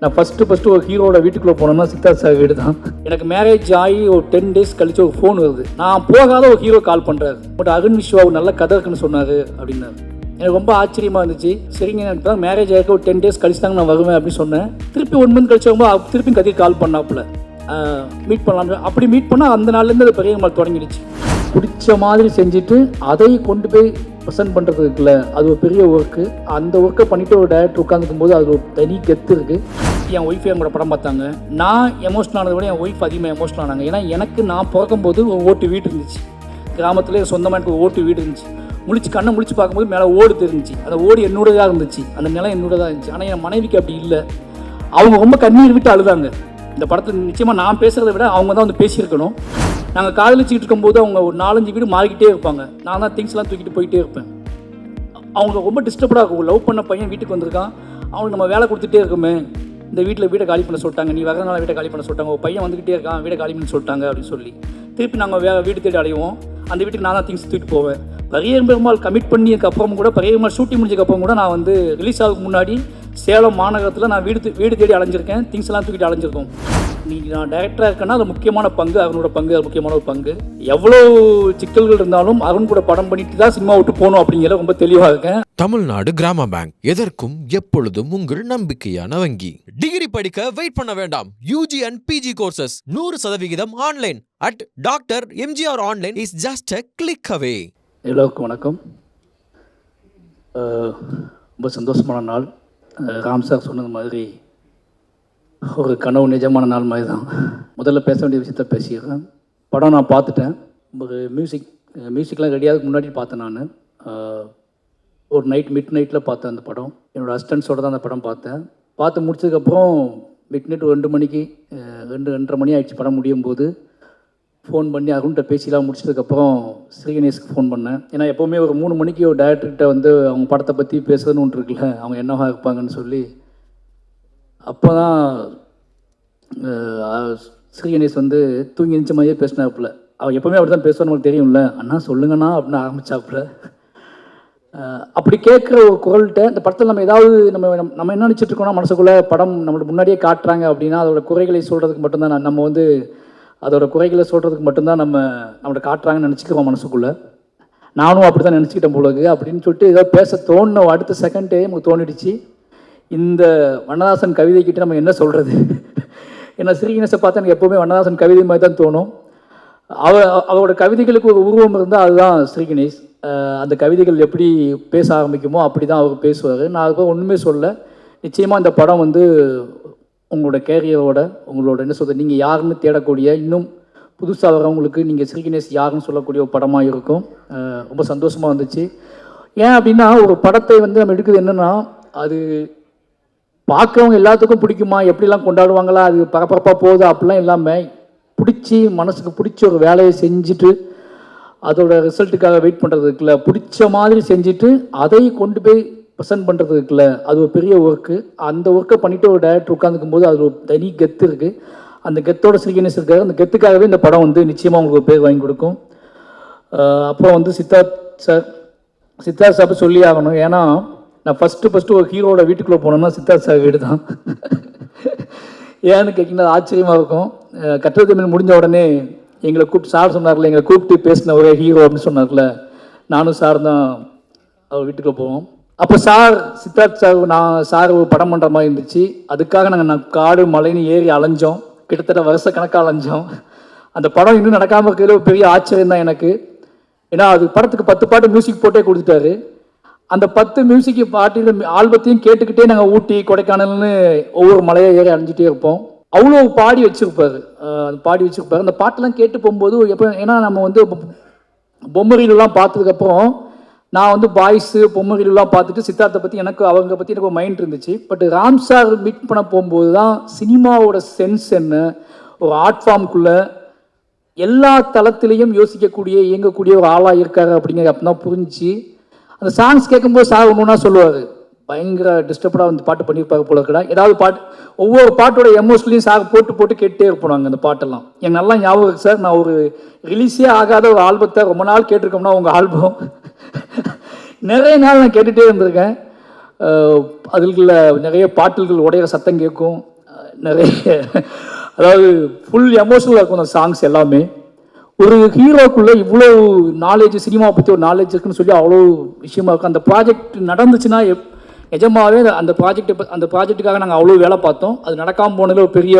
நான் ஃபஸ்ட்டு ஒரு ஹீரோட வீட்டுக்குள்ளே போனோம்னா சித்தார்த் சார் வீடு தான். எனக்கு மேரேஜ் ஆகி ஒரு 10 days கழிச்சு ஒரு ஃபோன் வருது. நான் போகாத ஒரு ஹீரோ கால் பண்ணுறாரு. பட் அருண் விஸ்வா ஒரு நல்ல கதை இருக்குன்னு சொன்னார் அப்படின்னாரு. எனக்கு ரொம்ப ஆச்சரியமாக இருந்துச்சு. சரிங்க, எனக்கு தான் மேரேஜ் ஆகிருக்க ஒரு 10 days கழிச்சு தாங்க நான் வருவேன் அப்படின்னு சொன்னேன். திருப்பி 1 month கழிச்சு வரும்போது திருப்பி கதிர் கால் பண்ணாப்புல மீட் பண்ணலாம். அப்படி மீட் பண்ணால் அந்த நாள்லேருந்து அது பெரிய நாள் தொடங்கிடுச்சு. பிடிச்ச மாதிரி செஞ்சுட்டு அதை கொண்டு போய் ப்ரெசென்ட் பண்ணுறது இருக்குல்ல, அது ஒரு பெரிய ஒர்க்கு. அந்த ஒர்க்கை பண்ணிவிட்டு ஒரு டேரக்டர் உட்காந்துக்கும் போது அது ஒரு தனி கெத்து இருக்குது. என் ஒய்ஃபே எங்களோட படம் பார்த்தாங்க. நான் எமோஷனல் ஆனதை விட என் ஒய்ஃப் அதிகமாக எமோஷனல் ஆனாங்க. ஏன்னா எனக்கு நான் பிறக்கும்போது ஒரு ஓட்டு வீடு இருந்துச்சு. கிராமத்தில் சொந்தமாக எனக்கு ஒரு ஓட்டு வீடு இருந்துச்சு. கண்ணை முழிச்சு பார்க்கும்போது மேலே ஓடு தெரிஞ்சிச்சு. அந்த ஓடு என்னோடதாக இருந்துச்சு, அந்த நிலம் என்னோடதாக இருந்துச்சு. ஆனால் என் மனைவிக்கு அப்படி இல்லை. அவங்க ரொம்ப கண்ணீர் விட்டு அழுதாங்க. இந்த படத்தில் நிச்சயமாக நான் பேசுகிறத விட அவங்க தான் வந்து பேசியிருக்கணும். நாங்கள் காதலிச்சிட்டு இருக்கும்போது அவங்க ஒரு 4-5 வீடு மாறிக்கிட்டே இருப்பாங்க. நான் தான் திங்ஸ்லாம் தூக்கிட்டு போயிட்டே இருப்பேன். அவங்க ரொம்ப டிஸ்டர்படாக இருக்கும். லவ் பண்ண பையன் வீட்டுக்கு வந்திருக்கான், அவனுக்கு நம்ம வேலை கொடுத்துட்டே இருக்குமே, இந்த வீட்டை காலி பண்ண சொல்லிட்டாங்க, நீ வரதுனால வீட்டை காலி பண்ண சொல்லிட்டாங்க, ஒரு பையன் வந்துக்கிட்டே இருக்கான், வீட்டை காலி பண்ண சொல்லிட்டாங்க அப்படின்னு சொல்லி திருப்பி நாங்கள் வீடு தேடி அடைவோம். அந்த வீட்டுக்கு நான் தான் திங்ஸ் தூக்கிட்டு போவேன். பெருமாள் கமிட் பண்ணியதுக்கப்புறம் கூட, பெருமாள் ஷூட்டிங் முடிஞ்சதுக்கப்புறம் கூட நான் வந்து ரிலீஸ் ஆகிறதுக்கு முன்னாடி சேலம் மாநகரத்தில் நான் வீடு தேடி அலைஞ்சிருக்கேன். திங்ஸ் எல்லாம் தூக்கிட்டு அலைஞ்சிருக்கோம். நீங்கள் நான் டைரக்டராக இருக்கேன்னா அது முக்கியமான பங்கு, அருணோட பங்கு, அது முக்கியமான ஒரு பங்கு. எவ்வளோ சிக்கல்கள் இருந்தாலும் அருண் கூட படம் பண்ணிட்டு தான் சினிமா விட்டு போகணும் அப்படிங்கிற ரொம்ப தெளிவாக இருக்கேன். தமிழ்நாடு கிராம பேங்க், எதற்கும் எப்பொழுதும் உங்கள் நம்பிக்கையான வங்கி. டிகிரி படிக்க வெயிட் பண்ண வேண்டாம். UG and PG courses 100% online at Dr. MGR Online is just a click away. எல்லோருக்கும் வணக்கம். ரொம்ப சந்தோஷமான நாள். ராம் சார் சொன்னது மாதிரி ஒரு கனவு நிஜமான நாள் மாதிரி தான். முதல்ல பேச வேண்டிய விஷயத்த பேசிடுறேன். படம் நான் பார்த்துட்டேன். ஒரு மியூசிக்லாம் ரெடியாகிறதுக்கு முன்னாடி பார்த்தேன். நான் ஒரு மிட் நைட்டில் பார்த்தேன் அந்த படம். என்னோடய அசிஸ்டன்ஸோடு தான் அந்த படம் பார்த்தேன். பார்த்து முடிச்சதுக்கப்புறம் மிட் நைட் 2 மணிக்கு 2:30 மணி ஆகிடுச்சு படம் முடியும் போது. ஃபோன் பண்ணி அருண்கிட்ட பேசிலாம் முடிச்சதுக்கப்புறம் ஸ்ரீகணேஷ்க்கு ஃபோன் பண்ணேன். ஏன்னா எப்போவுமே ஒரு 3 மணிக்கு ஒரு டேரக்டர்கிட்ட வந்து அவங்க படத்தை பற்றி பேசுறதுன்னு ஒன்று இருக்குல்ல, அவங்க என்னவா இருப்பாங்கன்னு சொல்லி. அப்போ தான் ஸ்ரீகணேஷ் வந்து தூங்கி எழுந்த மாதிரியே பேசினாப்புல. அவன் எப்போவுமே அப்படி தான் பேசுவான்னு நமக்கு தெரியும்ல. அண்ணா சொல்லுங்கண்ணா அப்படின்னு ஆரம்பித்தாப்புல. அப்படி கேட்குற ஒரு குரல்கிட்ட இந்த படத்தில் நம்ம ஏதாவது நம்ம என்ன நினச்சிட்ருக்கோம்னா, மனசுக்குள்ளே படம் நம்மளுக்கு முன்னாடியே காட்டுறாங்க அப்படின்னா அதோட குறைகளை சொல்கிறதுக்கு மட்டும்தான் நம்ம வந்து அதோட குறைகளை சொல்கிறதுக்கு மட்டும்தான் நம்மளை காட்டுறாங்கன்னு நினச்சிக்கிறோம் மனசுக்குள்ளே. நானும் அப்படி தான் நினச்சிக்கிட்டேன் போலக்கு அப்படின்னு சொல்லிட்டு ஏதோ பேச தோணுன அடுத்த செகண்டே நமக்கு தோணிடுச்சு, இந்த வண்ணதாசன் கவிதைக்கிட்ட நம்ம என்ன சொல்கிறது. ஏன்னா ஸ்ரீகணேஷை பார்த்தா எனக்கு எப்போவுமே வண்ணதாசன் கவிதை மாதிரி தான் தோணும். அவரோட கவிதைகளுக்கு ஒரு உருவம் இருந்தால் அதுதான் ஸ்ரீகணேஷ். அந்த கவிதைகள் எப்படி பேச ஆரம்பிக்குமோ அப்படி தான் அவர் பேசுவார். நான் அதுக்கு ஒன்றுமே சொல்ல. நிச்சயமாக இந்த படம் வந்து உங்களோட கேரியரோட, உங்களோட என்ன சொல்கிறது, நீங்கள் யாருன்னு தேடக்கூடிய, இன்னும் புதுசாக வரவங்களுக்கு நீங்கள் ஸ்ரீகணேஷ் யாருன்னு சொல்லக்கூடிய ஒரு படமாக இருக்கும். ரொம்ப சந்தோஷமாக வந்துச்சு. ஏன் அப்படின்னா ஒரு படத்தை வந்து நம்ம எடுக்குது என்னென்னா, அது பார்க்குறவங்க எல்லாத்துக்கும் பிடிக்குமா, எப்படிலாம் கொண்டாடுவாங்களா, அது பரபரப்பாக போகுது அப்படிலாம் இல்லாமல் பிடிச்சி மனசுக்கு பிடிச்ச ஒரு வேலையை செஞ்சுட்டு அதோட ரிசல்ட்டுக்காக வெயிட் பண்ணுறது இருக்குல்ல, பிடிச்ச மாதிரி செஞ்சுட்டு அதை கொண்டு போய் ப்ரெசென்ட் பண்ணுறது இருக்குல்ல, அது ஒரு பெரிய ஒர்க்கு. அந்த ஒர்க்கை பண்ணிவிட்டு ஒரு டேரக்டர் உட்காந்துக்கும் போது அது ஒரு தனி கெத்து இருக்குது. அந்த கெத்தோட ஸ்ரீகணேஷ் இருக்காரு. அந்த கெத்துக்காகவே இந்த படம் வந்து நிச்சயமாக உங்களுக்கு ஒரு பேர் வாங்கி கொடுக்கும். அப்புறம் வந்து சித்தார்த் சார் சொல்லி ஆகணும். ஏன்னா நான் ஃபஸ்ட்டு ஒரு ஹீரோட வீட்டுக்குள்ளே போனோம்னா சித்தார்த் சார் வீடு தான். ஏன்னு கேட்டிங்கன்னா ஆச்சரியமாக இருக்கும். கட்டுரை தமிழ் முடிஞ்ச உடனே எங்களை கூப்பிட்டு சார் சொன்னார்ல, எங்களை கூப்பிட்டு பேசின ஒரே ஹீரோ அப்படின்னு சொன்னார்ல, நானும் சார் தான் அவர் வீட்டுக்குள்ளே போவோம். அப்போ சித்தார்த் சார் ஒரு படம் பண்ணுற மாதிரி இருந்துச்சு. அதுக்காக நாங்கள் காடு மலைன்னு ஏறி அலைஞ்சோம். கிட்டத்தட்ட வருஷ கணக்காக அலைஞ்சோம். அந்த படம் இன்னும் நடக்காமல் இருக்கிறதுல ஒரு பெரிய ஆச்சரியம் தான் எனக்கு. ஏன்னா அது படத்துக்கு 10 பாட்டு மியூசிக் போட்டே கொடுத்துட்டாரு. அந்த 10 மியூசிக் பாட்டு ஆல்பத்தையும் கேட்டுக்கிட்டே நாங்கள் ஊட்டி கொடைக்கானல்னு ஒவ்வொரு மலையை ஏறி அடைஞ்சிட்டே இருப்போம். அவ்வளோ பாடி வச்சுருப்பாரு. அந்த பாட்டெல்லாம் கேட்டு போகும்போது ஏன்னா நம்ம வந்து பொம்மரிலாம் பார்த்ததுக்கப்புறம் நான் வந்து பாய்ஸு பொம்மரிலாம் பார்த்துட்டு சித்தார்த்தை பற்றி அவங்க பற்றி எனக்கு ஒரு மைண்ட் இருந்துச்சு. பட் ராம் சார் மீட் பண்ண போகும்போது தான் சினிமாவோட சென்ஸ் என்ன, ஒரு ஆர்ட் ஃபார்முக்குள்ளே எல்லா தளத்திலையும் இயங்கக்கூடிய ஒரு ஆளாக இருக்காரு அப்படிங்கிறது அப்போ தான் புரிஞ்சு. அந்த சாங்ஸ் கேட்கும்போது சார் ஒன்றுனா சொல்லுவார், பயங்கர டிஸ்டர்படாக வந்து பாட்டு பண்ணியிருப்பாங்க போல இருக்கா. ஏதாவது பாட்டு ஒவ்வொரு பாட்டோட எமோஷனலையும் சார் போட்டு கேட்டே இருப்போம். அந்த பாட்டெல்லாம் எனக்கு நல்லா ஞாபகம் இருக்குது சார். நான் ஒரு ரிலீஸே ஆகாத ஒரு ஆல்பத்தை ரொம்ப நாள் கேட்டிருக்கோம்னா உங்கள் ஆல்பம் நிறைய நாள் நான் கேட்டுகிட்டே இருந்திருக்கேன். அதில் நிறைய பாட்டுகள் உடையிற சத்தம் கேட்கும், நிறைய அதாவது ஃபுல் எமோஷனலாக இருக்கும் அந்த சாங்ஸ் எல்லாமே. ஒரு ஹீரோக்குள்ளே இவ்வளோ நாலேஜ், சினிமா பற்றி ஒரு நாலேஜ் இருக்குன்னு சொல்லி அவ்வளோ விஷயமா இருக்கும். அந்த ப்ராஜெக்ட் நடந்துச்சுன்னா நிஜமாகவே அந்த ப்ராஜெக்ட்டுக்காக நாங்கள் அவ்வளோ வேலை பார்த்தோம். அது நடக்காமல் போனதில் ஒரு பெரிய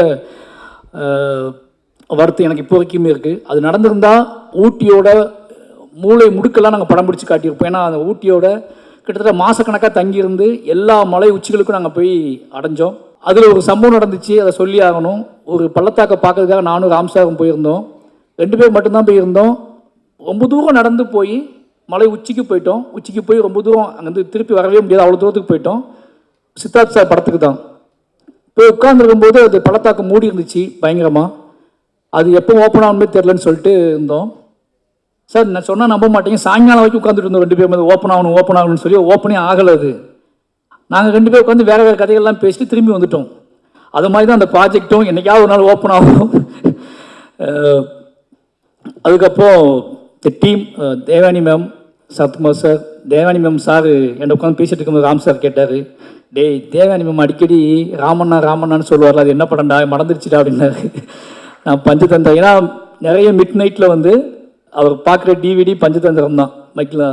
வருத்தம் எனக்கு இப்போ வரைக்குமே இருக்குது. அது நடந்திருந்தால் ஊட்டியோட மூளை முடுக்கெல்லாம் நாங்கள் படம் பிடிச்சி காட்டியிருப்போம். ஏன்னா அந்த ஊட்டியோட கிட்டத்தட்ட மாதக்கணக்காக தங்கியிருந்து எல்லா மலை உச்சிகளுக்கும் நாங்கள் போய் அடைஞ்சோம். அதில் ஒரு சம்பவம் நடந்துச்சு, அதை சொல்லி ஆகணும். ஒரு பள்ளத்தாக்கை பார்க்கறதுக்காக நானும் ராம்சாரும் போயிருந்தோம். 2 பேர் மட்டும்தான் போயிருந்தோம். ரொம்ப தூரம் நடந்து போய் மலை உச்சிக்கு போயிட்டோம். உச்சிக்கு போய் ரொம்ப தூரம் அங்கேருந்து திருப்பி வரவே முடியாது, அவ்வளோ தூரத்துக்கு போயிட்டோம். சித்தார்த் சார் படத்துக்கு தான் போய் உட்காந்துருக்கும்போது அது பள்ளத்தாக்கு மூடி இருந்துச்சு பயங்கரமாக. அது எப்போ ஓப்பன் ஆகணுமே தெரிலன்னு சொல்லிட்டு இருந்தோம். சார் நான் சொன்னால் நம்ப மாட்டேங்க, சாயங்காலம் வரைக்கும் உட்காந்துட்டு இருந்தோம் 2 பேர். ஓப்பன் ஆகணும்னு சொல்லி ஓப்பனே ஆகலை. அது நாங்கள் 2 பேர் உட்காந்து வேறு வேறு கதைகள்லாம் பேசிட்டு திரும்பி வந்துட்டோம். அது மாதிரி தான் அந்த ப்ராஜெக்டும் என்றைக்காவது ஒரு நாள் ஓப்பன் ஆகும். அதுக்கப்புறம் team Devani ma'am, Sathkumar sir, Devani ma'am sir என்னை உட்காந்து பேசிட்டு இருக்கும்போது ராம் சார் கேட்டார், டேய் தேவானி மேம் அடிக்கடி ராமண்ணான்னு சொல்லுவார்ல, அது என்ன படம்டா மறந்துடுச்சுடா அப்படின்னாரு. நான் பஞ்சதந்திரம், ஏன்னா நிறைய மிட் நைட்டில் வந்து அவர் பார்க்குற டிவிடி பஞ்சதந்திரம் தான் மைக்கில்.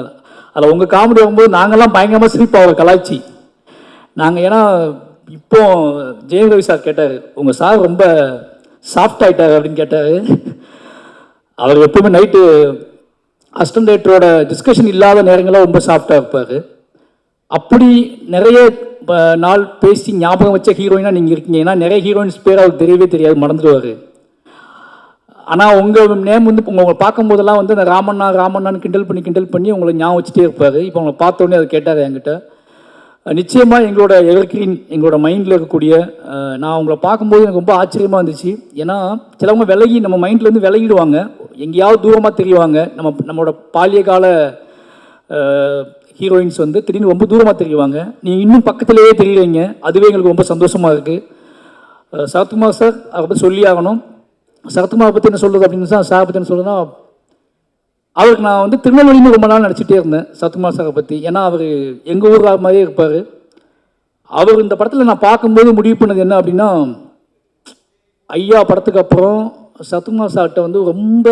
அதில் உங்கள் காமெடி வரும்போது நாங்கள்லாம் பயங்கரமாக சிரிப்போம் அவர் கலாய்ச்சி. ஏன்னா இப்போ ஜெயம் ரவி சார் கேட்டார், உங்கள் சார் ரொம்ப சாஃப்ட் ஆகிட்டார் அப்படின்னு கேட்டார். அவர் எப்பவுமே நைட்டு அசிஸ்டன்ட் டைரக்டரோட டிஸ்கஷன் இல்லாத நேரங்களாக ரொம்ப சாஃப்டாக இருப்பார். அப்படி நிறைய நாள் பேசி ஞாபகம் வச்ச ஹீரோயினாக நீங்கள் இருக்கீங்க. ஏன்னா நிறைய ஹீரோயின்ஸ் பேர் அவருக்கு தெரியவே தெரியாது, மறந்துடுவார். ஆனால் உங்கள் நேம் வந்து உங்களை பார்க்கும்போதெல்லாம் வந்து அந்த ராமண்ணான்னு கிண்டல் பண்ணி உங்களை ஞாபகம் வச்சுட்டே இருப்பார். இப்போ உங்களை பார்த்தோன்னே அதை கேட்டார் என்கிட்ட. நிச்சயமாக எங்களோட எவர்கிரீன், எங்களோட மைண்டில் இருக்கக்கூடிய, நான் உங்களை பார்க்கும்போது எனக்கு ரொம்ப ஆச்சரியமாக இருந்துச்சு. ஏன்னா சிலவங்க நம்ம மைண்ட்லேருந்து விலகிடுவாங்க, எங்கேயாவது தூரமாக தெரியுவாங்க. நம்மளோட பாலிய கால ஹீரோயின்ஸ் வந்து திடீர்னு ரொம்ப தூரமாக தெரியுவாங்க. நீங்கள் இன்னும் பக்கத்துலேயே தெரியுறீங்க, அதுவே எங்களுக்கு ரொம்ப சந்தோஷமாக இருக்குது. சரத்குமார் சார் அதை பற்றி சொல்லி ஆகணும். சரத்குமார் பற்றி என்ன சொல்கிறது அப்படின்னு சார் பற்றி என்ன சொல்கிறதுன்னா, அவருக்கு நான் வந்து திருநெல்வேலின்னு ரொம்ப நாள் நடிச்சிட்டே இருந்தேன் சரத்குமார் சாரை பற்றி. ஏன்னா அவர் எங்கள் ஊர் மாதிரியே இருப்பார். அவர் இந்த படத்தில் நான் பார்க்கும்போது முடிவு பண்ணது என்ன அப்படின்னா, ஐயா படத்துக்கு அப்புறம் சரத்குமார் சார்கிட்ட வந்து ரொம்ப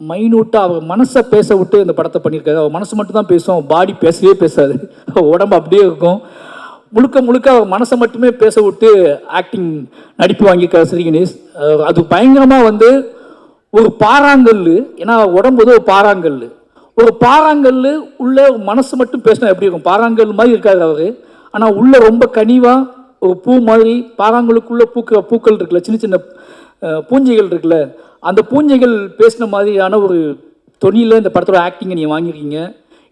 மைனூட்டாக அவர் மனசை பேச விட்டு இந்த படத்தை பண்ணியிருக்காரு. அவர் மனசு மட்டும் தான் பேசும், பாடி பேசவே பேசாது, உடம்பு அப்படியே இருக்கும். முழுக்க அவர் மனசை மட்டுமே பேச விட்டு ஆக்டிங் நடிப்பு வாங்கியிருக்காரு ஸ்ரீ கணேஷ். அது பயங்கரமாக வந்து ஒரு பாறாங்கல், ஏன்னா உடம்பு வந்து ஒரு பாறாங்கல் உள்ள மனசு மட்டும் பேசினா எப்படி இருக்கும், பாறாங்கல் மாதிரி இருக்காரு அவர். ஆனால் உள்ள ரொம்ப கனிவாக ஒரு பூ மாதிரி, பாறாங்கலுக்குள்ளே பூக்கிற பூக்கள் இருக்குல்ல, சின்ன பூஞ்சைகள் இருக்குல்ல, அந்த பூஞ்சைகள் பேசின மாதிரியான ஒரு தொனியில் இந்த படத்தோட ஆக்டிங்கை நீங்கள் வாங்கியிருக்கீங்க.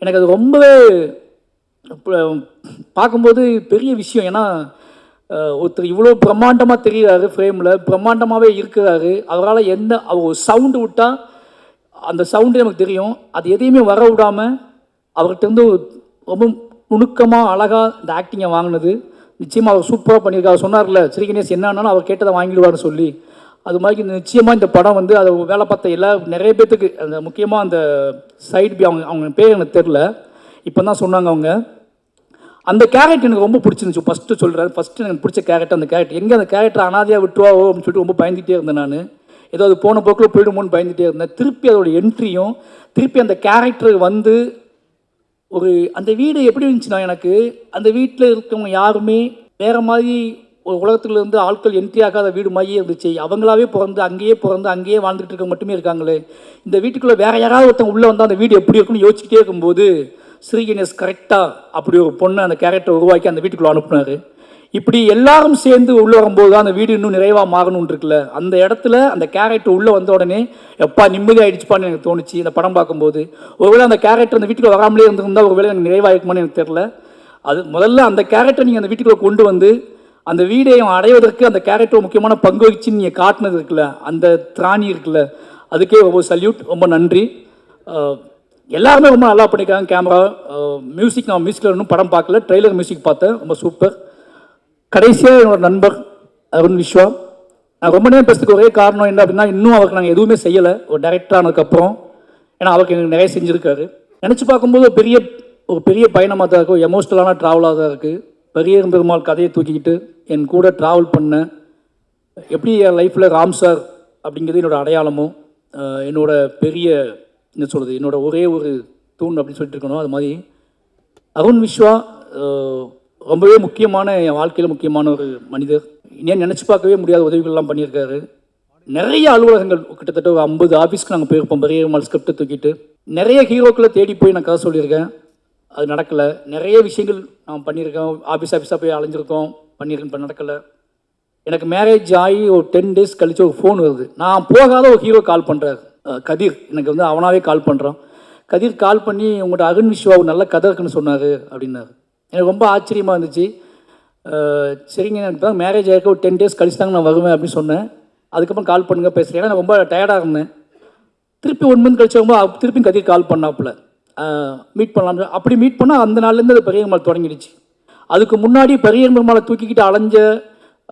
எனக்கு அது ரொம்பவே பார்க்கும்போது பெரிய விஷயம். ஏன்னா ஒருத்தர் இவ்வளோ பிரம்மாண்டமாக தெரிகிறாரு, ஃப்ரேமில் பிரம்மாண்டமாகவே இருக்கிறாரு. அவரால் அவர் சவுண்டு விட்டால் அந்த சவுண்டு நமக்கு தெரியும், அது எதையுமே வர விடாமல் அவர்கிட்ட இருந்து ரொம்ப நுணுக்கமாக அழகாக இந்த ஆக்டிங்கை வாங்கினது நிச்சயமாக அவர் சூப்பராக பண்ணியிருக்காரு. சொன்னார்ல ஸ்ரீ கணேஷ் என்னன்னாலும் அவர் கேட்டதை வாங்கிடுவார்னு சொல்லி, அது மாதிரி நிச்சயமாக இந்த படம் வந்து அதை வேலை பார்த்த நிறைய பேர்த்துக்கு, அந்த முக்கியமாக அந்த சைடு அவங்க பேர் எனக்கு தெரில, இப்போ தான் சொன்னாங்க அவங்க. அந்த கேரக்டர் எனக்கு ரொம்ப பிடிச்சிருந்துச்சு. ஃபஸ்ட்டு எனக்கு பிடிச்ச கேரக்டர் அந்த கேரக்டர். எங்கே அந்த கேரக்டர் அனாதையாக விட்டுருவாவோ அப்படின்னு சொல்லிட்டு ரொம்ப பயந்துகிட்டே இருந்தேன் நான். ஏதோ அது போன போக்கில் போயிடுமோன்னு பயந்துகிட்டே இருந்தேன். திருப்பி அதோட என்ட்ரியும் திருப்பி அந்த கேரக்டர் வந்து அந்த வீடு எப்படி இருந்துச்சுன்னா, எனக்கு அந்த வீட்டில் இருக்கவங்க யாருமே வேறு மாதிரி ஒரு உலகத்துலேருந்து ஆட்கள் என்ட்ரி ஆகாத வீடு மாதிரியே இருந்துச்சு. அவங்களாவே அங்கேயே வாழ்ந்துட்டு இருக்க மட்டுமே இருக்காங்களே, இந்த வீட்டுக்குள்ளே வேறு யாராவது ஒருத்தவங்க உள்ளே வந்தால் அந்த வீடு எப்படி இருக்குன்னு யோசிச்சுட்டே இருக்கும்போது ஸ்ரீ கணேஷ் கரெக்டாக அப்படி ஒரு பொண்ணை அந்த கேரக்டரை உருவாக்கி அந்த வீட்டுக்குள்ளே அனுப்புனார். இப்படி எல்லாரும் சேர்ந்து உள்ளே வரும்போது தான் அந்த வீடு இன்னும் நிறைவாக மாறணும்னு இருக்குல்ல, அந்த இடத்துல அந்த கேரக்டர் உள்ளே வந்த உடனே எப்பா நிம்மதி ஆகிடுச்சுப்பான்னு எனக்கு தோணுச்சு இந்த படம் பார்க்கும்போது. ஒருவேளை அந்த கேரக்டர் அந்த வீட்டுக்குள்ளே வராமலே இருந்திருந்தால் ஒருவேளை எனக்கு நிறைவாயிருக்குமான்னு எனக்கு தெரில. அது முதல்ல அந்த கேரக்டர் நீங்கள் அந்த வீட்டுக்குள்ளே கொண்டு வந்து அந்த வீடை அடைவதற்கு அந்த கேரக்டர் முக்கியமான பங்கு வச்சு நீங்கள் காட்டினது இருக்குல்ல, அந்த திராணி இருக்குல்ல, அதுக்கே ரொம்ப சல்யூட், ரொம்ப நன்றி. எல்லாருமே ரொம்ப நல்லா பண்ணியிருக்காங்க. கேமரா, மியூசிக், நான் மியூசிக்கில் இன்னும் படம் பார்க்கல, ட்ரெய்லர் மியூசிக் பார்த்தேன், ரொம்ப சூப்பர். கடைசியாக என்னோட நண்பர் அருண் விஸ்வா, நான் ரொம்ப நேரம் பேசுறதுக்கு ஒரே காரணம் என்ன அப்படின்னா, இன்னும் அவருக்கு நாங்கள் எதுவுமே செய்யலை ஒரு டைரக்டர் ஆனதுக்கப்புறம். ஏன்னா அவருக்கு எனக்கு நிறைய செஞ்சுருக்காரு. நினச்சி பார்க்கும்போது பெரிய ஒரு பெரிய பயணமாக தான் இருக்கும், எமோஷ்னலான ட்ராவலாக தான் இருக்குது. பெரியர் பெருமாள் கதையை தூக்கிக்கிட்டு என் கூட ட்ராவல் பண்ண எப்படி என் லைஃப்பில் ராம் சார் அப்படிங்கிறது என்னோடய அடையாளமும் என்னோட பெரிய என்ன சொல்கிறது என்னோட ஒரே ஒரு தூண் அப்படின்னு சொல்லிட்டு இருக்கணும். அது மாதிரி அருண் விஸ்வா ரொம்பவே முக்கியமான என் வாழ்க்கையில் முக்கியமான ஒரு மனிதர். இன்னும் நினச்சி பார்க்கவே முடியாத உதவிகள்லாம் பண்ணியிருக்காரு. நிறைய அலுவலகங்கள் கிட்டத்தட்ட ஒரு 50 ஆஃபீஸ்க்கு நாங்கள் போயிருப்போம் பெரியம்மாள் ஸ்கிரிப்டை தூக்கிட்டு. நிறைய ஹீரோக்களை தேடி போய் நான் கதை சொல்லியிருக்கேன், அது நடக்கலை. நிறைய விஷயங்கள் நான் பண்ணியிருக்கேன், ஆஃபீஸாக போய் அலைஞ்சிருக்கோம், பண்ணியிருக்கேன், இப்போ நடக்கலை. எனக்கு மேரேஜ் ஆகி ஒரு 10 டேஸ் கழித்து ஒரு ஃபோன் வருது. நான் போகாத ஒரு ஹீரோ கால் பண்ணுறாரு, கதிர். எனக்கு வந்து அவனாவே கால் பண்ணுறான். கதிர் கால் பண்ணி உங்கள்கிட்ட அருண் விஸ்வா ஒரு நல்ல கதை இருக்குன்னு சொன்னார் அப்படின்னாரு. எனக்கு ரொம்ப ஆச்சரியமாக இருந்துச்சு. சரிங்க, எனக்கு தான் மேரேஜ் ஆகிருக்க ஒரு 10 டேஸ் கழிச்சு தாங்க நான் வருவேன் அப்படின்னு சொன்னேன். அதுக்கப்புறம் கால் பண்ணுங்க பேசுகிறேன். ஏன்னா நான் ரொம்ப டயர்டாக இருந்தேன். திருப்பி 1 மந்த் கழிச்சு ரொம்ப திருப்பி கதிர் கால் பண்ணாப்புல மீட் பண்ணலாம். அப்படி மீட் பண்ணால் அந்த நாள்லேருந்து அது பெரியம்மாள் தொடங்கிடுச்சு. அதுக்கு முன்னாடி பெரியம்மாளை தூக்கிக்கிட்டு அலைஞ்ச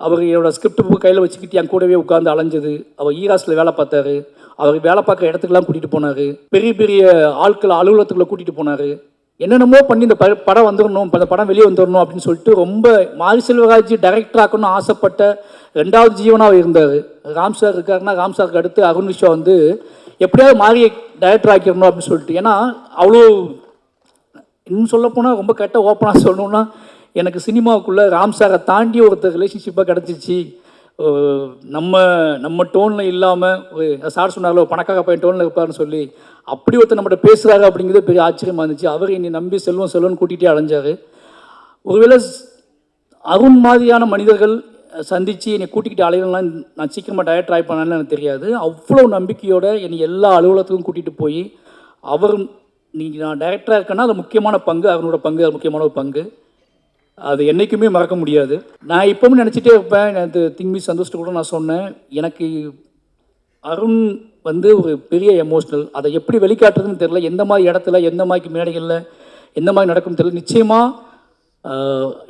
அவர் என்னோட ஸ்கிரிப்ட் புக் கையில் வச்சுக்கிட்டு என் கூடவே உட்காந்து அலைஞ்சது. அவர் ஈராஸில் வேலை பார்த்தாரு. அவர் வேலை பார்க்குற இடத்துக்குலாம் கூட்டிகிட்டு போனார். பெரிய பெரிய ஆட்கள் அலுவலகத்துக்குள்ளே கூட்டிகிட்டு போனார். என்னென்னமோ பண்ணி இந்த படம் வந்துடணும், இந்த படம் வெளியே வந்துடணும் அப்படின்னு சொல்லிட்டு ரொம்ப மாரி செல்வராஜ் டைரக்டர் ஆக்கணும்னு ஆசைப்பட்ட 2வது ஜீவனாக இருந்தார். ராம் சார் இருக்காருன்னா ராம் சாருக்கு அடுத்து அருண் விஸ்வா வந்து எப்படியாவது மாறி டைரக்டர் ஆக்கிடணும் அப்படின்னு சொல்லிட்டு. ஏன்னா அவ்வளோ இன்னும் சொல்லப்போனால் ரொம்ப கரெக்டாக ஓப்பனாக சொல்லணுன்னா எனக்கு சினிமாவுக்குள்ளே ராம் சாரை தாண்டி ஒருத்தர் ரிலேஷன்ஷிப்பாக கிடச்சிச்சு. நம்ம டோனில் இல்லாமல் சார் சொன்னார்ல பணக்காக பையன் டோனில் இருப்பார்னு சொல்லி அப்படி ஒருத்தர் நம்மகிட்ட பேசுகிறாரு அப்படிங்கிறது பெரிய ஆச்சரியமாக இருந்துச்சு. அவர் என்னை நம்பி செல்வம் கூட்டிகிட்டே அலைஞ்சார். ஒருவேளை அருண் மாதிரியான மனிதர்கள் சந்தித்து என்னை கூட்டிக்கிட்டு அலையலாம் நான் சீக்கிரமாக டைரக்டர் ட்ரை பண்ணான்னு எனக்கு தெரியாது. அவ்வளோ நம்பிக்கையோடு என்னை எல்லா அலுவலகத்துக்கும் கூட்டிகிட்டு போய் அவர் நீங்கள் நான் டைரக்டராக இருக்கேன்னா அது முக்கியமான பங்கு, அவனோட பங்கு அது முக்கியமான ஒரு பங்கு. அது என்றைக்குமே மறக்க முடியாது. நான் இப்போவும் நினச்சிட்டே இருப்பேன். எனக்கு திங்மி சந்தோஷத்தை கூட நான் சொன்னேன், எனக்கு அருண் வந்து ஒரு பெரிய எமோஷ்னல். அதை எப்படி வெளிக்காட்டுறதுன்னு தெரில. எந்த மாதிரி இடத்துல எந்த மாதிரி மேடைகளில் எந்த மாதிரி நடக்கும்னு தெரியல. நிச்சயமாக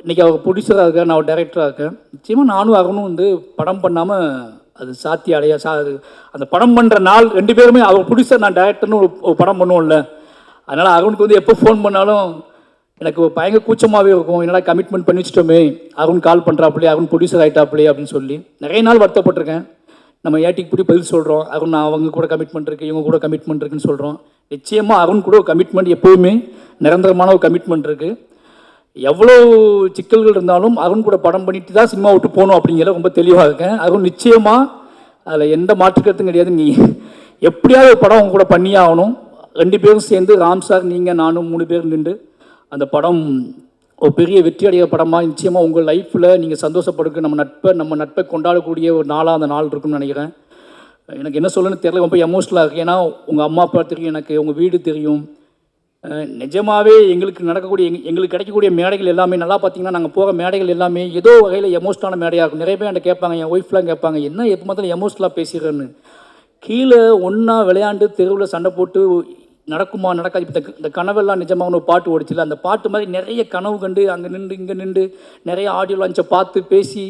இன்றைக்கி அவர் ப்ரொடியூசராக இருக்கேன், நான் அவர் டைரக்டராக இருக்கேன். நிச்சயமாக நானும் அருணும் வந்து படம் பண்ணாமல் அது சாத்தி அடைய அந்த படம் பண்ணுற நாள் 2 பேருமே அவர் ப்ரொடியூசர் நான் டைரக்டர்னு ஒரு படம் பண்ணுவோம்ல. அதனால் அருணுக்கு வந்து எப்போ ஃபோன் பண்ணாலும் எனக்கு பயங்கர கூச்சமாகவே இருக்கும். என்னடா கமிட்மெண்ட் பண்ணி வச்சிட்டோமே, அருண் கால் பண்ணுறாப்புலே, அருண் ப்ரொடியூசர் ஆகிட்டாப்புலே அப்படின்னு சொல்லி நிறைய நாள் வருத்தப்பட்டிருக்கேன். நம்ம ஏட்டிக்கு இப்படி பதில் சொல்கிறோம், அருண் அவங்க கூட கமிட்மெண்ட் இருக்குது, இவங்க கூட கமிட்மெண்ட் இருக்குன்னு சொல்கிறோம். நிச்சயமாக அருண் கூட ஒரு கமிட்மெண்ட் எப்போவுமே நிரந்தரமான ஒரு கமிட்மெண்ட் இருக்குது. எவ்வளோ சிக்கல்கள் இருந்தாலும் அருண் கூட படம் பண்ணிட்டு தான் சினிமா விட்டு போகணும் அப்படிங்கிற ரொம்ப தெளிவாக இருக்கேன். அருண் நிச்சயமாக அதில் எந்த மாற்றுக்கருத்தும் கிடையாது. நீ எப்படியாவது ஒரு படம் அவங்க கூட பண்ணியே ஆகணும். 2 பேரும் சேர்ந்து ராம் சார் நீங்கள் நானும் 3 பேர் நின்று அந்த படம் ஒரு பெரிய வெற்றி அடைய படமாக நிச்சயமாக உங்கள் லைஃப்பில் நீங்கள் சந்தோஷப்படுங்க. நம்ம நட்பை கொண்டாடக்கூடிய ஒரு நாளாக அந்த நாள் இருக்குன்னு நினைக்கிறேன். எனக்கு என்ன சொல்லணும்னு தெரியல, ரொம்ப எமோஷ்னலாக இருக்குது. ஏன்னா உங்கள் அம்மா அப்பா தெரியும், எனக்கு உங்கள் வீடு தெரியும். நிஜமாகவே எங்களுக்கு நடக்கக்கூடிய எங்களுக்கு கிடைக்கக்கூடிய மேடைகள் எல்லாமே நல்லா பார்த்தீங்கன்னா நாங்கள் போகிற மேடைகள் எல்லாமே ஏதோ வகையில் எமோஷ்னலான மேடையாக இருக்கும். நிறைய பேர் என்கிட்ட கேட்பாங்க, என் ஒய்ஃப்லாம் கேட்பாங்க, என்ன எப்போ பார்த்தாலும் எமோஷ்னலாக பேசுகிறேன்னு. கீழே ஒன்றா விளையாண்டு தெருவில் சண்டை போட்டு நடக்குமா நடக்காது. இப்போ இந்த கனவெல்லாம் நிஜமாக ஒரு பாட்டு ஓடிச்சில்ல, அந்த பாட்டு மாதிரி நிறைய கனவு கண்டு அங்கே நின்று இங்கே நின்று நிறைய ஆடியோ லான்ச்சை பார்த்து பேசி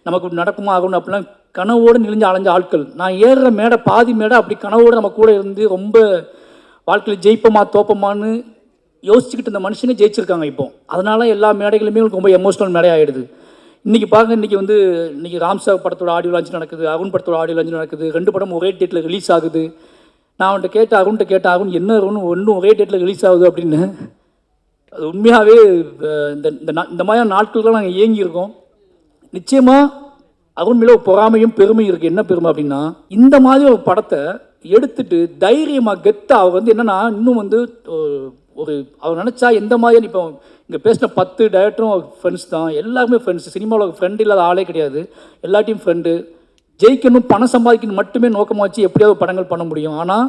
நமக்கு நடக்குமா ஆகணும் அப்படிலாம் கனவோடு நெளிஞ்சு அலைஞ்ச ஆட்கள். நான் ஏறுற மேடை பாதி மேடை அப்படி கனவோடு நம்ம கூட இருந்து ரொம்ப வாழ்க்கையில் ஜெயிப்போமா தோப்பமானு யோசிச்சுக்கிட்டு இந்த மனுஷனே ஜெயிச்சிருக்காங்க இப்போ. அதனால எல்லா மேடைகளுமே உங்களுக்கு ரொம்ப எமோஷ்னல் மேடை ஆகிடுது. இன்றைக்கி பாருங்க, இன்றைக்கி ராம் சார் படத்தோட ஆடியோ லான்ச் நடக்குது, அருண் படத்தோட ஆடியோ லான்ச் நடக்குது. 2 படம் ஒரே டேட்டில் ரிலீஸ் ஆகுது. நான் அருண்கிட்ட கேட்டேன் அருண் என்ன அருண் ஒன்றும் ஒரே டேட்டில் ரிலீஸ் ஆகுது அப்படின்னு. அது உண்மையாகவே இந்த மாதிரியான நாட்களுக்கெல்லாம் நாங்கள் ஏங்கியிருக்கோம். நிச்சயமாக அருண் மேலே ஒரு பொறாமையும் பெருமையும் இருக்குது. என்ன பெருமை அப்படின்னா, இந்த மாதிரி ஒரு படத்தை எடுத்துட்டு தைரியமாக கெத்தாக அவர் வந்து என்னென்னா இன்னும் வந்து அவர் நினச்சா எந்த மாதிரி இப்போ இங்கே பேசின 10 டைரக்டரும் ஃப்ரெண்ட்ஸ் தான், எல்லாருமே ஃப்ரெண்ட்ஸ். சினிமாவில் ஃப்ரெண்டு இல்லாத ஆளே கிடையாது, எல்லாத்தையும் ஃப்ரெண்டு. ஜெயிக்கணும் பணம் சம்பாதிக்கணும் மட்டுமே நோக்கமாக வச்சு எப்படியாவது படங்கள் பண்ண முடியும். ஆனால்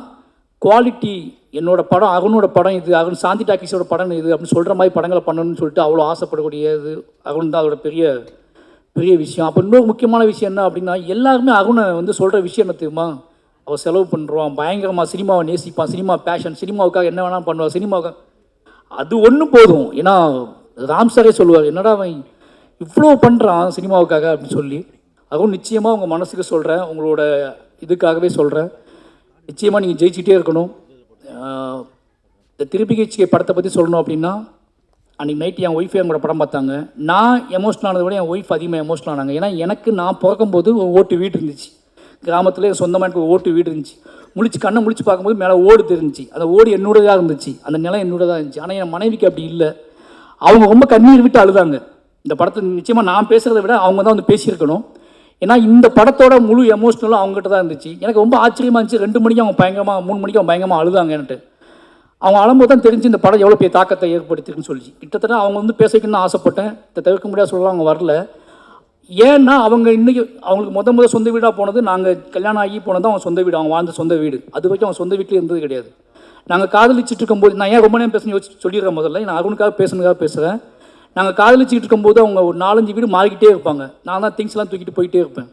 குவாலிட்டி என்னோட படம் அருணோட படம் இது, அருண் சாந்தி டாக்கீஸோட படம் இது அப்படின்னு சொல்கிற மாதிரி படங்களை பண்ணணும்னு சொல்லிட்டு அவ்வளோ ஆசைப்படக்கூடியது அருண் தான். அதோட பெரிய விஷயம். அப்போ இன்னொரு முக்கியமான விஷயம் என்ன அப்படின்னா, எல்லாருமே அருணை வந்து சொல்கிற விஷயம் என்ன தெரியுமா, அவள் செலவு பண்ணுறான், பயங்கரமாக சினிமாவை நேசிப்பான், சினிமா பேஷன், சினிமாவுக்காக என்ன வேணாலும் பண்ணுவான், சினிமாவுக்காக அது ஒன்று போதும். ஏன்னா ராம் சாரே சொல்லுவார், என்னடா அவன் இவ்வளோ பண்ணுறான் சினிமாவுக்காக அப்படின்னு சொல்லி. அதுவும் நிச்சயமாக உங்கள் மனசுக்கு சொல்கிறேன், உங்களோட இதுக்காகவே சொல்கிறேன், நிச்சயமாக நீங்கள் ஜெயிச்சிட்டே இருக்கணும். இந்த திருப்பிகை படத்தை பற்றி சொல்லணும் அப்படின்னா, அன்றைக்கி நைட்டு என் ஒய்ஃபே என் கூட படம் பார்த்தாங்க. நான் எமோஷனல் ஆனதை விட என் ஒய்ஃப் அதிகமாக எமோஷனல் ஆனாங்க. ஏன்னா எனக்கு நான் பிறக்கும்போது ஒரு ஓட்டு வீடு இருந்துச்சு. கிராமத்தில் சொந்தமாக எனக்கு ஒரு ஓட்டு வீடு இருந்துச்சு. கண்ணை முழிச்சு பார்க்கும்போது மேலே ஓடு தெரிஞ்சிச்சு. அந்த ஓடு என்னோடதாக இருந்துச்சு, அந்த நிலம் என்னோடதாக இருந்துச்சு. ஆனால் என் மனைவிக்கு அப்படி இல்லை. அவங்க ரொம்ப கண்ணீர் விட்டு அழுதாங்க. இந்த படத்தை நிச்சயமாக நான் பேசுகிறத விட அவங்க தான் வந்து பேசியிருக்கணும். ஏன்னா இந்த படத்தோட முழு எமோஷனலும் அவங்ககிட்ட தான் இருந்துச்சு. எனக்கு ரொம்ப ஆச்சரியமாக இருந்துச்சு. 2 மணிக்கு அவங்க பயங்கரமாக 3 மணிக்கு அவங்க பயங்கரமாக அழுதாங்க. என்கிட்ட அவங்க அழும்போது தான் தெரிஞ்சு இந்த படம் எவ்வளோ பெரிய தாக்கத்தை ஏற்படுத்திருக்குன்னு சொல்லி. கிட்டத்தட்ட அவங்க வந்து பேசிக்கணும்னு ஆசைப்பட்டேன். இதை தவிர்க்க முடியாது சொல்லலாம், அவங்க வரல. ஏன்னா அவங்க இன்றைக்கி அவங்களுக்கு முதல் சொந்த வீடாக போனது, நாங்கள் கல்யாணம் ஆகி போனது தான் அவங்க சொந்த வீடு, அவங்க வாழ்ந்த சொந்த வீடு. அது வரைக்கும் அவங்க சொந்த வீட்டில் இருந்தது கிடையாது. நாங்கள் காதலிச்சுட்டு இருக்கும்போது, நான் ஏன் ரொம்ப நேரம் பேசணும் யோசிச்சு சொல்லிடுறேன். முதல்ல நான் அருணுக்காக பேசுகிறேன். நாங்கள் காதலிச்சுட்டு இருக்கும்போது அவங்க ஒரு 4-5 வீடு மாறிக்கிட்டே இருப்பாங்க. நான் தான் திங்ஸ்லாம் தூக்கிட்டு போயிட்டே இருப்பேன்.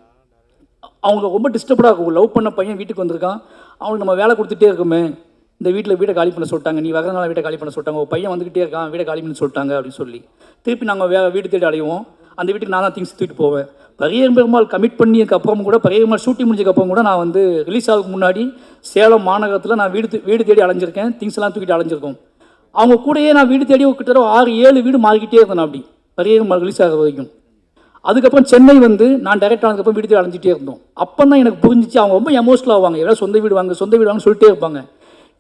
அவங்க ரொம்ப டிஸ்டர்படாக இருக்கும். லவ் பண்ண பையன் வீட்டுக்கு வந்திருக்கான், அவனுக்கு நம்ம வேலை கொடுத்துட்டே இருக்குமே, இந்த வீட்டை காலி பண்ண சொல்லிட்டாங்க, நீ வரதுனால வீட்டை காலி பண்ண சொல்லிட்டாங்க, ஒரு பையன் வந்துக்கிட்டே இருக்கான், வீட்டை காலி பண்ண சொல்லிட்டாங்க அப்படின்னு சொல்லி திருப்பி நாங்கள் வீடு தேடி அடைவோம். அந்த வீட்டுக்கு நான் தான் திங்ஸ் தூக்கிட்டு போவேன். பெருமாள் கமிட் பண்ணியதுக்கப்புறம் கூட, பெருமாள் ஷூட்டிங் முடிஞ்சதுக்கப்புறம் கூட நான் வந்து ரிலீஸ் ஆகிறதுக்கு முன்னாடி சேலம் மாநகரத்தில் நான் வீடு தேடி அலைஞ்சிருக்கேன். திங்ஸ் எல்லாம் தூக்கிட்டு அலைஞ்சிருக்கோம். அவங்க கூடயே நான் வீடு தேடி கிட்டத்தட்ட 6-7 வீடு மாறிக்கிட்டே இருந்தேன். அப்படி பெருமாள் ரிலீஸ் ஆகிற வரைக்கும். அதுக்கப்புறம் சென்னை வந்து நான் டைரக்ட் ஆனதுக்கப்புறம் வீடு தேடி அலைஞ்சிட்டே இருந்தோம். அப்போ தான் எனக்கு புரிஞ்சிச்சு அவங்க ரொம்ப எமோஷனல் ஆவாங்க. எல்லாம் சொந்த வீடு வாங்க சொல்லிட்டே இருப்பாங்க.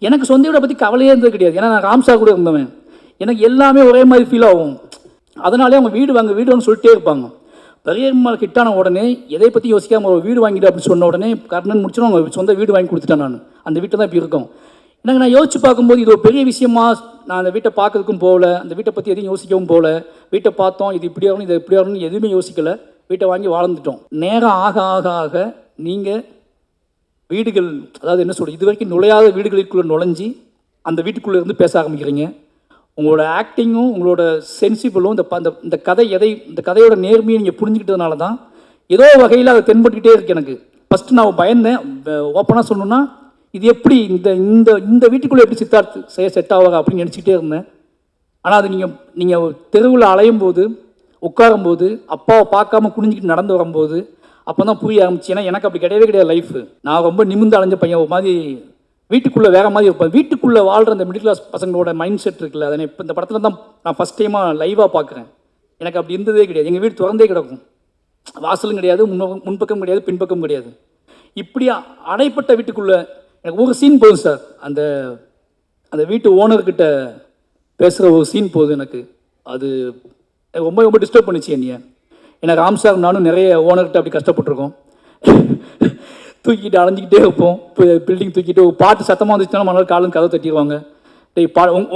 எனக்கு சொந்த வீடை பற்றி கவலையே இருந்தது கிடையாது. ஏன்னா நான் ராம்சார் கூட இருந்தவன். எனக்கு எல்லாமே ஒரே மாதிரி ஃபீல் ஆகும். அதனாலே அவங்க வீடு வாங்க சொல்லிட்டே இருப்பாங்க. பெருமாள் ஹிட்டான உடனே எதை பற்றி யோசிக்காமல் ஒரு வீடு வாங்கிட்டு அப்படின்னு சொன்ன உடனே கர்ணன் முடிச்சுடும் அவங்க சொந்த வீடு வாங்கி கொடுத்துட்டேன். நான் அந்த வீட்டை தான் இப்போ இருக்கோம். எனக்கு நான் யோசிச்சு பார்க்கும்போது இது ஒரு பெரிய விஷயமா, நான் அந்த வீட்டை பார்க்கறதுக்கும் போகல, அந்த வீட்டை பற்றி எதையும் யோசிக்கவும் போகல. வீட்டை பார்த்தோம், இது இப்படி ஆகணும், இது இப்படி ஆகணும்னு எதுவுமே யோசிக்கலை. வீட்டை வாங்கி வாழ்ந்துட்டோம். நேரம் ஆக ஆக ஆக நீங்கள் வீடுகள், அதாவது என்ன சொல்கிறது, இது வரைக்கும் நுழையாத வீடுகளுக்குள்ளே நுழைஞ்சி அந்த வீட்டுக்குள்ளே இருந்து பேச ஆரம்பிக்கிறீங்க. உங்களோட ஆக்டிங்கும் உங்களோட சென்சிபிளும் இந்த கதையோட நேர்மையை நீங்கள் புரிஞ்சுக்கிட்டதுனால தான் ஏதோ வகையில் அதை தென்பட்டுக்கிட்டே இருக்கு. எனக்கு ஃபஸ்ட்டு நான் பயந்தேன், ஓப்பனாக சொல்லணுன்னா இது எப்படி இந்த வீட்டுக்குள்ளே எப்படி சித்தார்த்து செட் ஆவாங்க அப்படின்னு நினச்சிக்கிட்டே இருந்தேன். ஆனால் அது நீங்கள் தெருவில் அலையும் போது, உட்காரும்போது, அப்பாவை பார்க்காம குனிஞ்சிக்கிட்டு நடந்து வரும்போது அப்போ தான் புரிய ஆரம்பிச்சு. ஏன்னா எனக்கு அப்படி கிடையவே கிடையாது லைஃபு. நான் ரொம்ப நிமிர்ந்து அலைஞ்ச பையன். ஒரு மாதிரி வீட்டுக்குள்ளே வேறு மாதிரி இருப்பேன். வீட்டுக்குள்ளே வாழ்கிற அந்த மிடில் கிளாஸ் பசங்களோட மைண்ட் செட் இருக்குல்ல, அதை இப்போ இந்த படத்தில் தான் நான் ஃபஸ்ட் டைமாக லைவாக பார்க்குறேன். எனக்கு அப்படி இருந்ததே கிடையாது. எங்கள் வீடு திறந்தே கிடக்கும், வாசலும் கிடையாது, முன்பக்கம் கிடையாது, பின்பக்கம் கிடையாது. இப்படி அடைப்பட்ட வீட்டுக்குள்ளே எனக்கு ஒரு சீன் போதும் சார். அந்த வீட்டு ஓனர்கிட்ட பேசுகிற ஒரு சீன் போதும் எனக்கு. அது ரொம்ப ரொம்ப டிஸ்டர்ப் பண்ணிச்சு என்னைய. ஏன்னா ராம் சார் நானும் நிறைய ஓனர்கிட்ட அப்படி கஷ்டப்பட்டுருக்கோம். தூக்கிட்டு அலைஞ்சிக்கிட்டே இருப்போம். பில்டிங் தூக்கிட்டு ஒரு பாட்டு சத்தமாக வந்துச்சுன்னா மறுநாள் காலம் கதவை தட்டிடுவாங்க.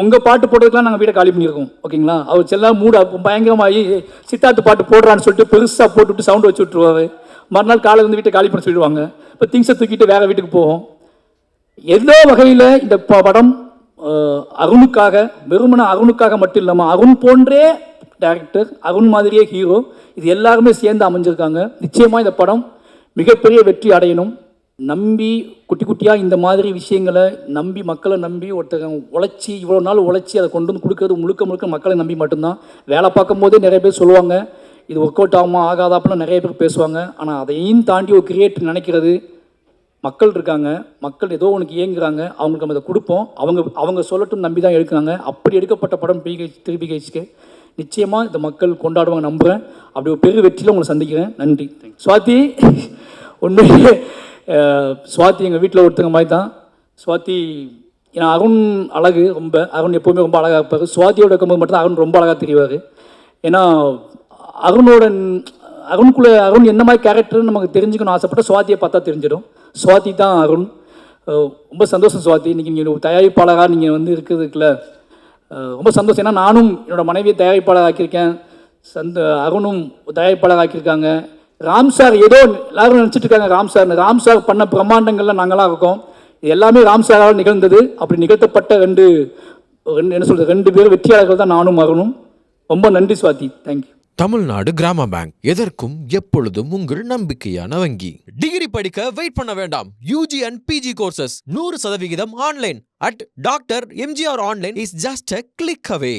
உங்கள் பாட்டு போட்டதுக்கெலாம் நாங்கள் வீட்டை காலி பண்ணியிருக்கோம், ஓகேங்களா. அவர் செல்லாம் மூட பயங்கரமாகி சித்தார்த்து பாட்டு போடுறான்னு சொல்லிட்டு பெருசாக போட்டுவிட்டு சவுண்டு வச்சு விட்ருவாரு. மறுநாள் காலையில் வந்து வீட்டை காலி பண்ண சொல்லிடுவாங்க. இப்போ திங்ஸை தூக்கிட்டு வேறு வீட்டுக்கு போவோம். ஏதோ வகையில் இந்த படம் அருணுக்காக, வெறுமன அருணுக்காக மட்டும் இல்லாமல் அருண் போன்றே டைரக்டர், அருண் மாதிரியே ஹீரோ, இது எல்லாருமே சேர்ந்து அமைஞ்சிருக்காங்க. நிச்சயமாக இந்த படம் மிகப்பெரிய வெற்றி அடையணும். நம்பி குட்டி குட்டியாக இந்த மாதிரி விஷயங்களை நம்பி, மக்களை நம்பி ஒருத்தர் உழைச்சி இவ்வளோ நாள் உழைச்சி அதை கொண்டு வந்து கொடுக்குறது முழுக்க மக்களை நம்பி மட்டும்தான். வேலை பார்க்கும் போதே நிறைய பேர் சொல்லுவாங்க இது ஒர்க் அவுட் ஆகுமா ஆகாதா அப்படின்னு நிறைய பேர் பேசுவாங்க. ஆனால் அதையும் தாண்டி ஒரு கிரியேட்டர் நினைக்கிறது மக்கள் இருக்காங்க. மக்கள் ஏதோ உனக்கு இயங்குறாங்க, அவங்களுக்கு நம்ம அதை கொடுப்போம், அவங்க சொல்லட்டும் நம்பி தான் எடுக்கிறாங்க. அப்படி எடுக்கப்பட்ட படம் திருபிகைக்கு நிச்சயமாக இந்த மக்கள் கொண்டாடுவாங்க நம்புகிறேன். அப்படி ஒரு பெரிய வெற்றியில் உங்களை சந்திக்கிறேன். நன்றி. சுவாதி உண்மையிலே சுவாதி எங்கள் வீட்டில் ஒருத்தங்க மாதிரி தான். சுவாதி ஏன்னா அருண் அழகு, ரொம்ப அருண் எப்போவுமே ரொம்ப அழகாக இருப்பார். சுவாதியோட இருக்கும்போது மட்டும்தான் அருண் ரொம்ப அழகாக தெரிவார். ஏன்னா அருணுக்குள்ளே அருண் என்ன மாதிரி கேரக்டர்னு நமக்கு தெரிஞ்சுக்கணும் ஆசைப்பட்ட சுவாதியை பார்த்தா தெரிஞ்சிடும். சுவாதி தான் அருண். ரொம்ப சந்தோஷம் சுவாதி, இன்றைக்கி நீங்கள் ஒரு தயாரிப்பாளராக நீங்கள் வந்து இருக்கிறதுக்குல ரொம்ப சந்தோஷம். ஏன்னா நானும் என்னோடய மனைவியை தயாரிப்பாளர் ஆக்கியிருக்கேன், அருணும் தயாரிப்பாளர் ஆக்கியிருக்காங்க. ராம் சார் ஏதோ எல்லாரும் நினச்சிட்டு இருக்காங்க ராம் சார் பண்ண பிரம்மாண்டங்கள்லாம் நாங்களாம் இருக்கோம். இது எல்லாமே ராம் சாரால் நிகழ்ந்தது. அப்படி நிகழ்த்தப்பட்ட ரெண்டு பேர் வெற்றியாளர்கள் தான் நானும் அருணும். ரொம்ப நன்றி சுவாதி, தேங்க்யூ. தமிழ்நாடு கிராம பேங்க், எதற்கும் எப்பொழுதும் உங்கள் நம்பிக்கையான வங்கி. டிகிரி படிக்க வெயிட் பண்ண வேண்டாம். UG and PG courses 100% online at Dr. MGR Online is just a click away.